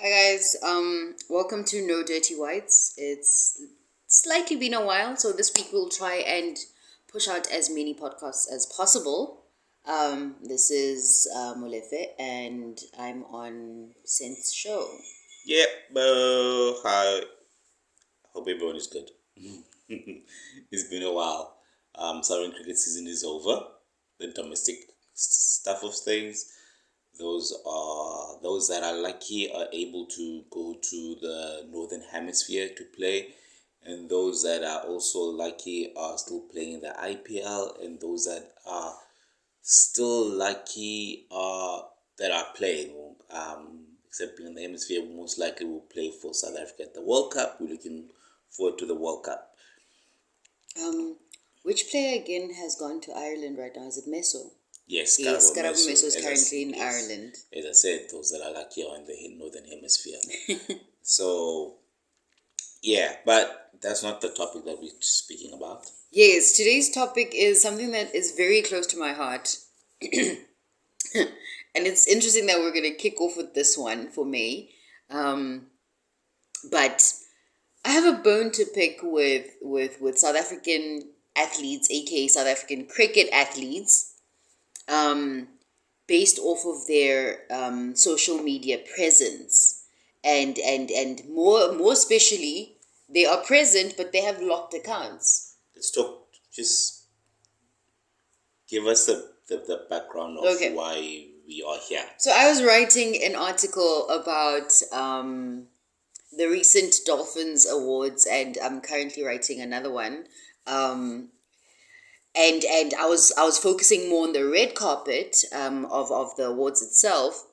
Hi guys, welcome to No Dirty Whites. It's slightly been a while, so this week we'll try and push out as many podcasts as possible. This is Molefe, and I'm on Sense Show. Yep, hi. Hope everyone is good. It's been a while. Southern cricket season is over. The domestic stuff of things. Those that are lucky are able to go to the northern hemisphere to play, and those that are also lucky are still playing the IPL, and those that are still lucky that are playing. Except being in the hemisphere, most likely will play for South Africa at the World Cup. We're looking forward to the World Cup. Which player again has gone to Ireland right now? Is it Meso? Yes, Yes, Karabo Karabo Meso, Meso is currently in Ireland. As I said, those that are lucky are in the northern hemisphere. So, yeah, but that's not the topic that we're speaking about. Yes, today's topic is something that is very close to my heart. And it's interesting that we're going to kick off with this one for me. But I have a bone to pick with South African athletes, aka South African cricket athletes, based off of their social media presence, and more especially, they are present but they have locked accounts. Let's talk, just give us the background of Okay. why we are here. So I was writing an article about the recent Dolphins Awards, and I'm currently writing another one. Um, and I was focusing more on the red carpet of the awards itself.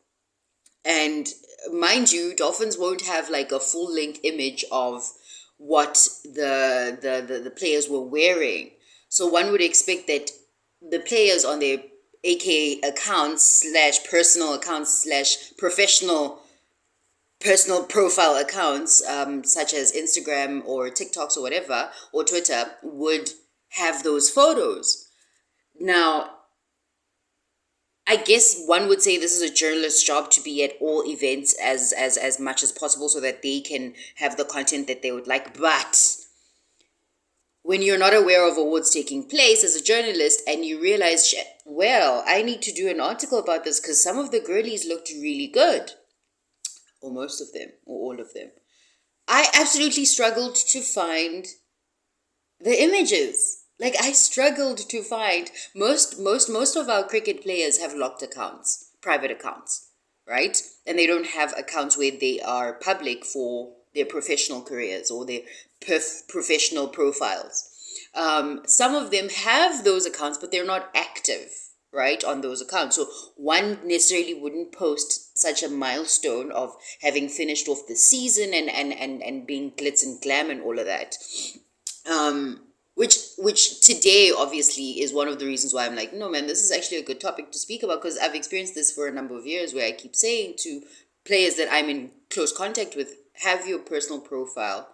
And mind you, Dolphins won't have like a full length image of what the players were wearing. So one would expect that the players on their aka accounts slash personal accounts slash personal profile accounts, such as Instagram or TikToks or whatever, or Twitter, would have those photos. Now, I guess one would say this is a journalist's job to be at all events as much as possible so that they can have the content that they would like. But when you're not aware of awards taking place as a journalist and you realize, well, I need to do an article about this because some of the girlies looked really good, or most of them, or all of them. I absolutely struggled to find the images. Like I struggled to find most of our cricket players have locked accounts, private accounts, right? And they don't have accounts where they are public for their professional careers or their professional profiles. Some of them have those accounts, but they're not active, right, on those accounts. So one necessarily wouldn't post such a milestone of having finished off the season and being glitz and glam and all of that. Which today obviously is one of the reasons why I'm like, no man, this is actually a good topic to speak about because I've experienced this for a number of years where I keep saying to players that I'm in close contact with, have your personal profile,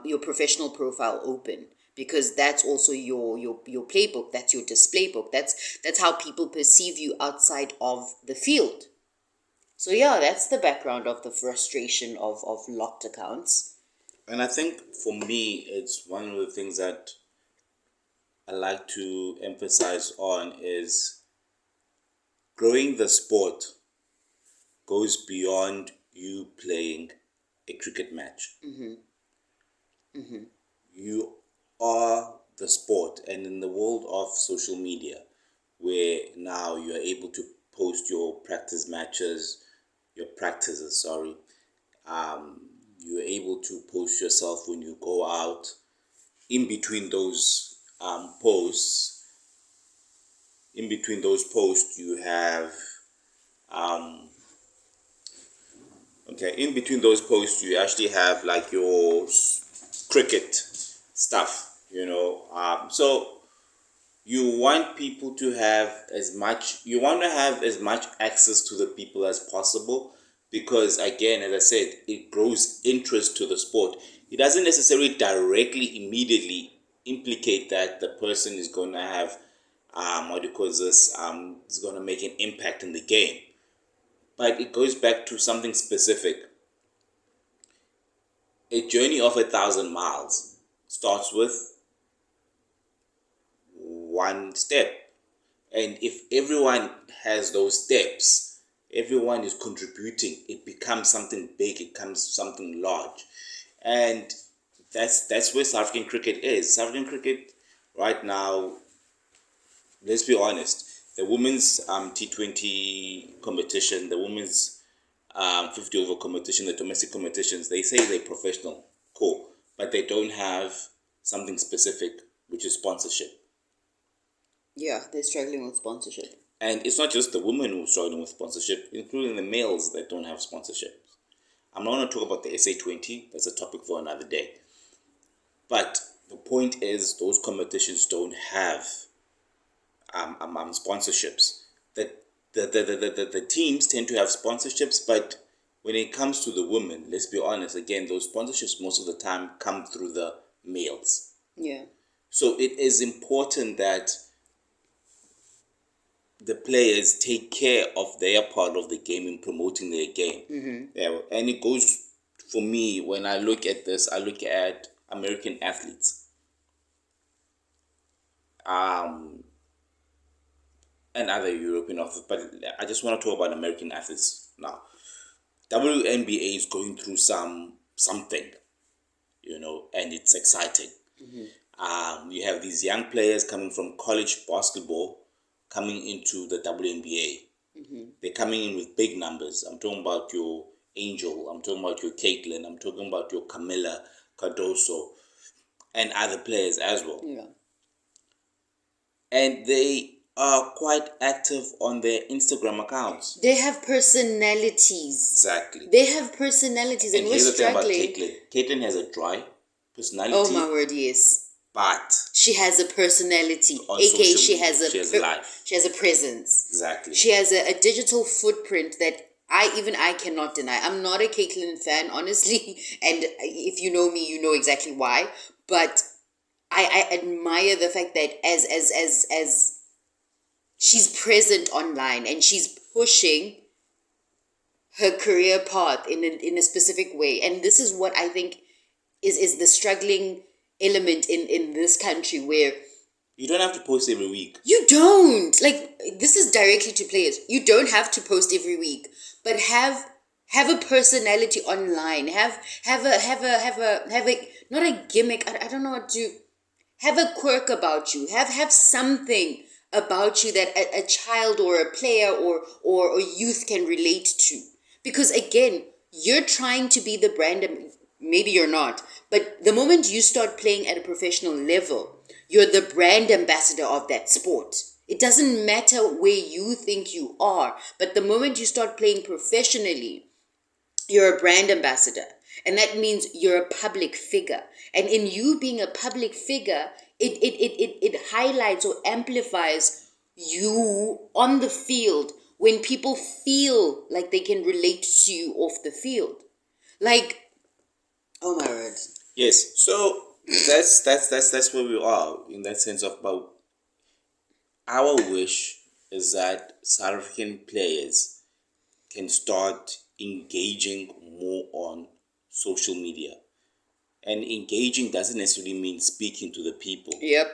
your professional profile open, because that's also your playbook, that's your display book, that's how people perceive you outside of the field. So yeah, that's the background of the frustration of locked accounts. And I think for me, it's one of the things that I like to emphasize on is growing the sport goes beyond you playing a cricket match. You are the sport, and in the world of social media, where now you are able to post your practices, sorry, you're able to post yourself when you go out. In between those posts, you have okay. In between those posts, you actually have like your cricket stuff. So you want people to have as much. You want to have as much access to the people as possible, because again, as I said, it grows interest to the sport. It doesn't necessarily directly immediately implicate that the person is going to have what do you call this is going to make an impact in the game, but it goes back to something specific. a journey of 1,000 miles starts with one step. And if everyone has those steps, everyone is contributing, it becomes something big, it becomes something large. And that's where South African cricket is. South African cricket right now, let's be honest, the women's T20 competition, the women's 50 over competition, the domestic competitions, they say they're professional, cool, but they don't have something specific, which is sponsorship. Yeah, they're struggling with sponsorship. And it's not just the women who are struggling with sponsorship, including the males that don't have sponsorship. I'm not going to talk about the SA20, that's a topic for another day. But the point is, those competitions don't have sponsorships. The teams tend to have sponsorships, but when it comes to the women, let's be honest, again, those sponsorships most of the time come through the males. Yeah. So it is important that the players take care of their part of the game in promoting their game. Mm-hmm. Yeah, and it goes, for me, when I look at this, I look at American athletes. And other European athletes, but I just want to talk about American athletes now. WNBA is going through something, and it's exciting. You have these young players coming from college basketball coming into the WNBA. They're coming in with big numbers. I'm talking about your Angel, I'm talking about your Caitlin, I'm talking about your Camila Cardoso, and other players as well. Yeah. And they are quite active on their Instagram accounts. They have personalities. Exactly. They have personalities, and we're here's the thing about struggling. Caitlin. Caitlin has a dry personality. Oh my word, yes. But she has a personality, on aka social she media, has a life. She has a presence. Exactly. She has a digital footprint that I cannot deny. I'm not a Caitlyn fan, honestly, and if you know me, you know exactly why. But I admire the fact that as she's present online and she's pushing her career path in a specific way. And this is what I think is the struggling element in this country, where you don't have to post every week. You don't. Like, this is directly to players. You don't have to post every week, but have a personality online. Have a not a gimmick. I don't know what to have, a quirk about you. Have something about you that a child or a player or youth can relate to. Because again, you're trying to be the brand, maybe you're not, but the moment you start playing at a professional level, you're the brand ambassador of that sport. It doesn't matter where you think you are, but the moment you start playing professionally, you're a brand ambassador. And that means you're a public figure. And in you being a public figure, it highlights or amplifies you on the field when people feel like they can relate to you off the field. Like, oh my word. Yes. So that's where we are in that sense of, about our wish is that South African players can start engaging more on social media. And engaging doesn't necessarily mean speaking to the people. Yep.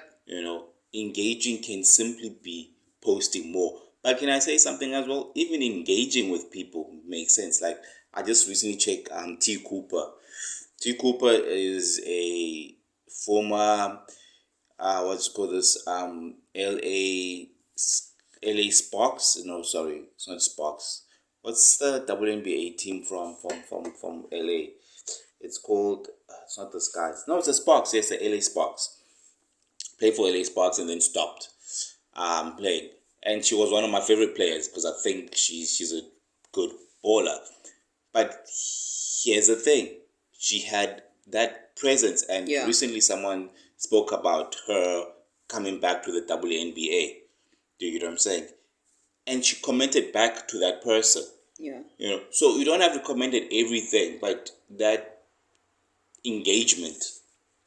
Engaging can simply be posting more. But can I say something as well? Even engaging with people makes sense. Like, I just recently checked T. Cooper. T. Cooper is a former what's called this LA Sparks. No, sorry, it's not Sparks. What's the WNBA team from LA? It's called. It's not the Skies. No, it's the Sparks. Yes, the LA Sparks. Played for LA Sparks and then stopped playing. And she was one of my favorite players because I think she's a good baller. But here's the thing: she had that presence, and recently someone spoke about her coming back to the WNBA. Do you get what I'm saying? And she commented back to that person. Yeah. So you don't have to comment at everything, but that engagement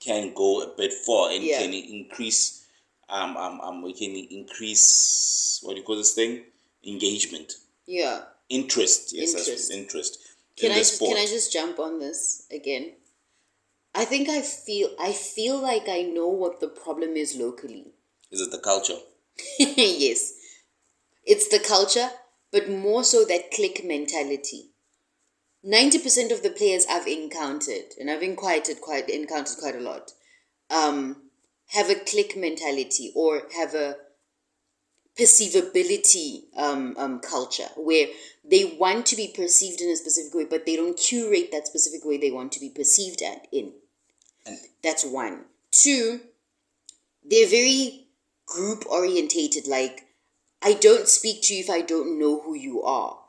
can go a bit far and can increase we can increase, what do you call this thing? Engagement. Yeah. Interest. Yes, interest. Can I just jump on this again? I feel like I know what the problem is locally. Is it the culture? Yes, it's the culture, but more so that click mentality. 90% of the players I've encountered, and I've encountered quite a lot, have a click mentality or have a perceivability culture where they want to be perceived in a specific way, but they don't curate that specific way they want to be perceived in. And That's one. Two, they're very group orientated. Like, I don't speak to you if I don't know who you are.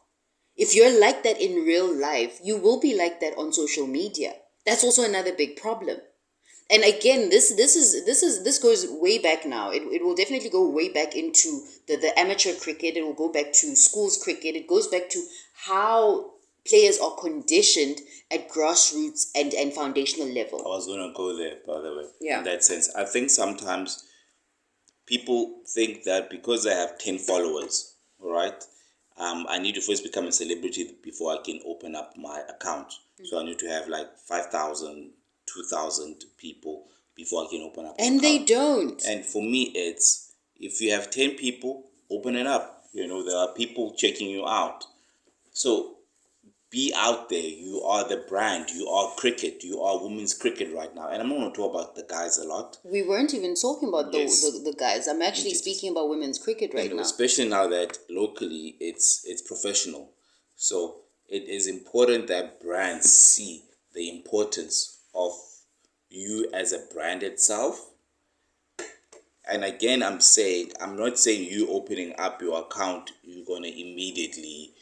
If you're like that in real life, you will be like that on social media. That's also another big problem. And again, this goes way back now. It will definitely go way back into the amateur cricket. It will go back to schools cricket. It goes back to how players are conditioned at grassroots and foundational I level. was going to go there, by the way. Yeah. In that sense, I think sometimes people think that because I have 10 followers, all right, I need to first become a celebrity before I can open up my account. So I need to have like 5,000, 2,000 people before I can open up an And they account. don't. And for me, it's if you have 10 people, open it up. You know, there are people checking you out. So be out there. You are the brand. You are cricket. You are women's cricket right now. And I'm not going to talk about the guys a lot. We weren't even talking about Yes. the guys. I'm actually Yes. speaking about women's cricket right And now. especially now that locally it's professional. So it is important that brands see the importance of you as a brand itself. And again, I'm not saying you opening up your account, you're gonna immediately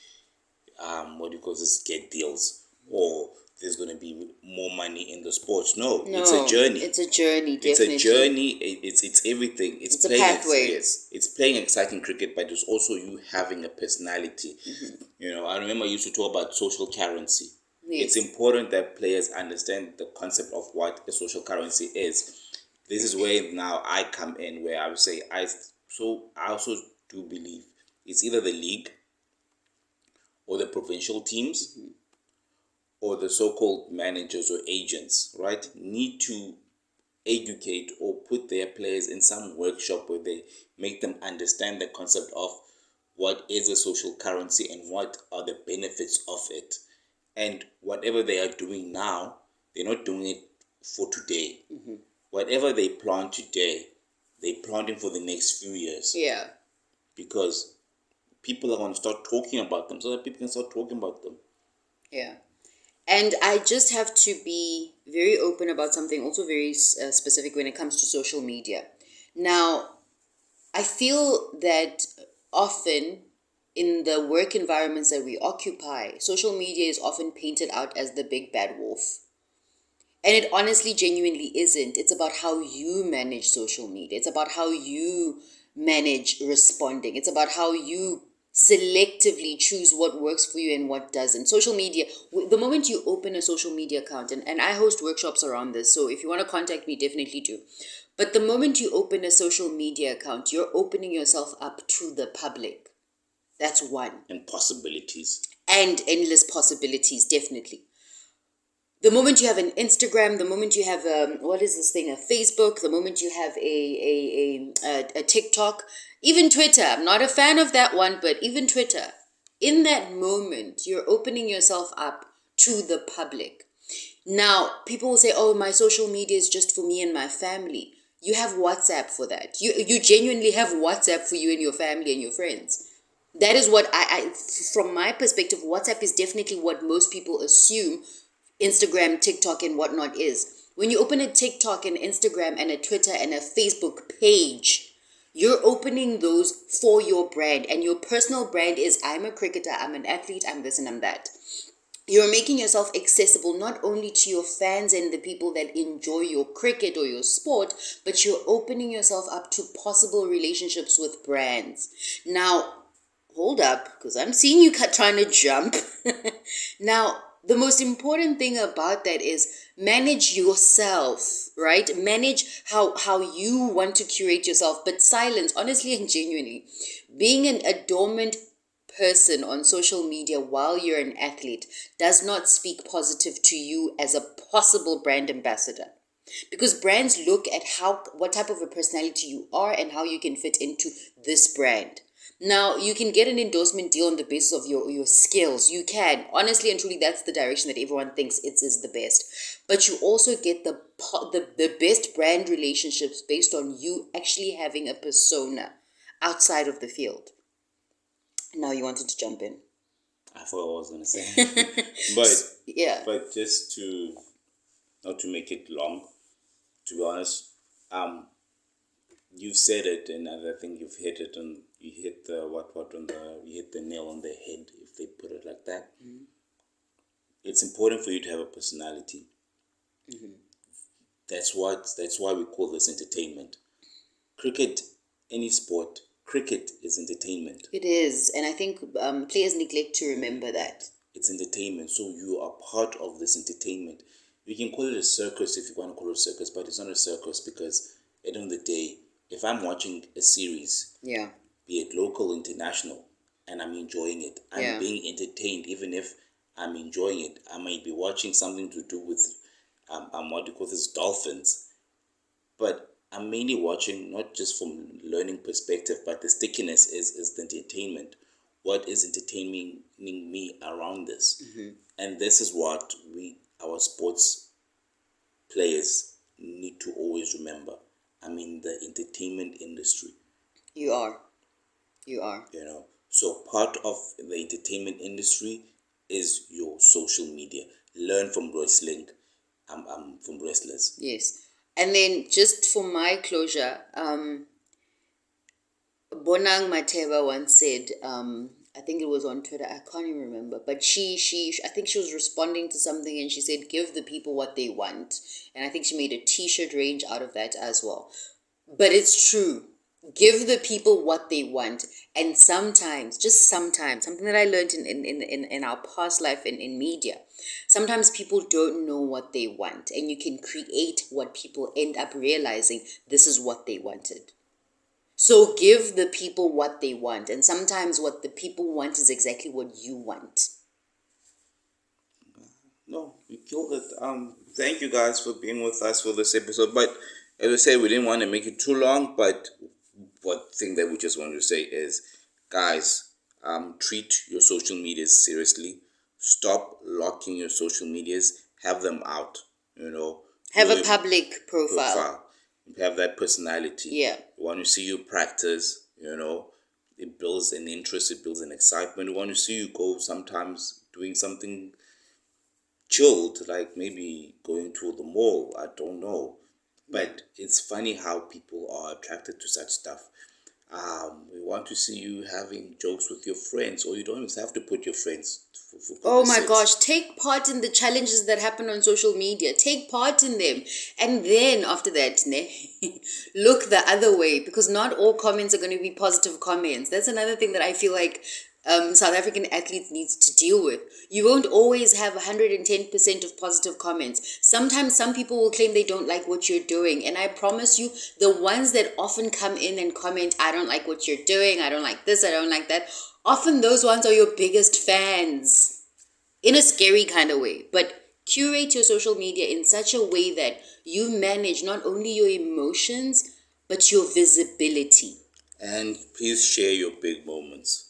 what do you call this, get deals, or there's gonna be more money in the sports. No, it's a No, journey. it's a journey, It's definitely. a journey. It's everything. It's a pathway. Yes, it's playing exciting cricket, but it's also you having a personality. Mm-hmm. You know, I remember I used to talk about social currency. Yes. It's important that players understand the concept of what a social currency is. This is where now I come in, where I would say I also do believe it's either the league or the provincial teams or the so-called managers or agents, right, need to educate or put their players in some workshop where they make them understand the concept of what is a social currency and what are the benefits of it. And whatever they are doing now, they're not doing it for today. Whatever they plant today, they planting for the next few years. Yeah. Because people are going to start talking about them so that people can start talking about them. Yeah. And I just have to be very open about something also very specific when it comes to social media. Now, I feel that often in the work environments that we occupy, social media is often painted out as the big bad wolf. And it honestly, genuinely isn't. It's about how you manage social media. It's about how you manage responding. It's about how you selectively choose what works for you and what doesn't. Social media, the moment you open a social media account, and I host workshops around this, so if you want to contact me, definitely do. But the moment you open a social media account, you're opening yourself up to the public. That's one. And possibilities. And endless possibilities, definitely. The moment you have an Instagram, the moment you have what is this thing, a Facebook, the moment you have a TikTok, even Twitter. I'm not a fan of that one, but even Twitter. In that moment, you're opening yourself up to the public. Now, people will say, "Oh, my social media is just for me and my family." You have WhatsApp for that. You genuinely have WhatsApp for you and your family and your friends. That is what from my perspective, WhatsApp is definitely what most people assume Instagram, TikTok, and whatnot is. When you open a TikTok, and Instagram, and a Twitter, and a Facebook page, you're opening those for your brand. And your personal brand is, I'm a cricketer, I'm an athlete, I'm this and I'm that. You're making yourself accessible not only to your fans and the people that enjoy your cricket or your sport, but you're opening yourself up to possible relationships with brands. Now, hold up, because I'm seeing you trying to jump. Now, the most important thing about that is manage yourself, right? Manage how you want to curate yourself, but silence, honestly and genuinely, being a dormant person on social media while you're an athlete does not speak positive to you as a possible brand ambassador. Because brands look at what type of a personality you are and how you can fit into this brand. Now, you can get an endorsement deal on the basis of your skills. You can. Honestly and truly, that's the direction that everyone thinks it is the best. But you also get the best brand relationships based on you actually having a persona outside of the field. Now you wanted to jump in. I thought I was gonna say, but Yeah. but just to not to make it long, to be honest, you've said it, and I think you've hit it on. You hit the you hit the nail on the head, if they put it like that. It's important for you to have a personality. That's why we call this entertainment. Cricket, any sport, cricket is entertainment. It is, and I think players neglect to remember that. It's entertainment, so you are part of this entertainment. You can call it a circus if you want to call it a circus, but it's not a circus because at the end of the day, if I'm watching a series, Yeah. be it local, international, and I'm enjoying it, I'm being entertained. Even if I'm enjoying it, I might be watching something to do with what do you call this, dolphins, but I'm mainly watching not just from learning perspective, but the stickiness is the entertainment. What is entertaining me around this? And this is what our sports players need to always remember. I'm in the entertainment industry. You are. So part of the entertainment industry is your social media. Learn from wrestling. From wrestlers. Yes. And then just for my closure, Bonang Mateba once said, I think it was on Twitter, I can't even remember, but I think she was responding to something and she said, give the people what they want. And I think she made a t-shirt range out of that as well. But it's true. Give the people what they want. And sometimes, just sometimes, something that I learned in our past life in media, sometimes people don't know what they want. And you can create what people end up realizing this is what they wanted. So give the people what they want. And sometimes what the people want is exactly what you want. No, you killed it. Thank you guys for being with us for this episode. But as I said, we didn't want to make it too long. But one thing that we just wanted to say is, guys, treat your social medias seriously. Stop locking your social medias. Have them out. Have a public profile. Have that personality. Yeah. We want to see you practice. It builds an interest. It builds an excitement. We want to see you go sometimes doing something chilled, like maybe going to the mall. I don't know, but it's funny how people are attracted to such stuff. We want to see you having jokes with your friends, or you don't even have to put your friends. Oh my gosh, take part in the challenges that happen on social media. Take part in them. And then after that, look the other way, because not all comments are going to be positive comments. That's another thing that I feel like South African athletes need to deal with. You won't always have 110% of positive comments. Sometimes some people will claim they don't like what you're doing. And I promise you, the ones that often come in and comment, I don't like what you're doing, I don't like this, I don't like that, often those ones are your biggest fans. In a scary kind of way. But curate your social media in such a way that you manage not only your emotions, but your visibility. And please share your big moments.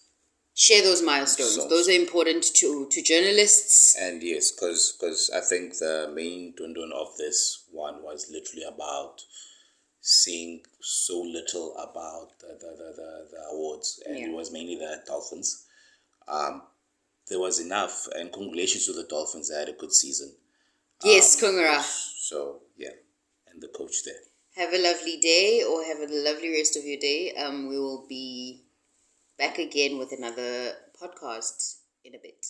Share those milestones. Those are important to journalists. And yes, because I think the main dundun of this one was literally about seeing so little about the awards, and it was mainly the Dolphins. There was enough, and congratulations to the Dolphins. They had a good season. Yes, Kungara. So yeah, and the coach there. Have a lovely day, or have a lovely rest of your day. We will be back again with another podcast in a bit.